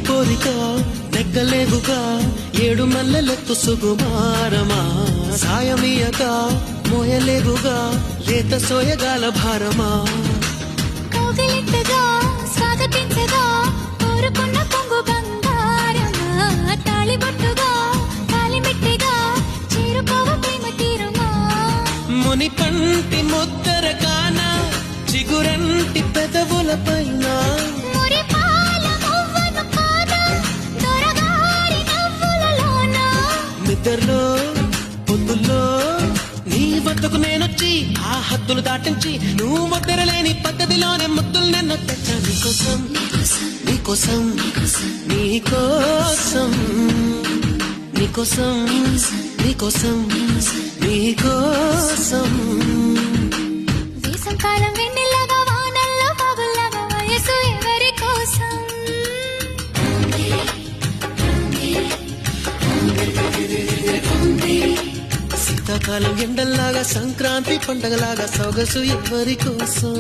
కోరిక నెగ్గలేవుగా ఏడు మల్లెలెత్తు సుగుమారమా సాయమీయక మోయలేవుగా లేత సోయగాల భారమా కౌగిలింతగా స్వాగతించగా కోరుకున్న పొంగు బంగారమా తాళిబొట్టుగా తాళిమిట్టిగా చేరుకోవ ప్రేమ తీరుమా ముని పంటి ముద్దర కాన చిగురంటి పెదవుల పైన మురిపాల మువ్వను కాదా దొరగారి నవ్వులలోన నిద్రలో పొద్దుల్లో నీ వద్దకు నేనొచ్చి ఆ హద్దులు దాటించి నువ్వు ముద్దరలేని పద్ధతిలోనే ముద్దులు నన్ను తెచ్చా నీకోసం నీకోసం నీకోసం నీకోసం నీకోసం నీకోసం వేసంకాలం వెన్నెల్లగా వానల్లో పగుల్లగా వయసు ఎవరి కోసం శీతాకాలం ఎండల్లాగా సంక్రాంతి పండగలాగా సొగసు ఎవరి కోసం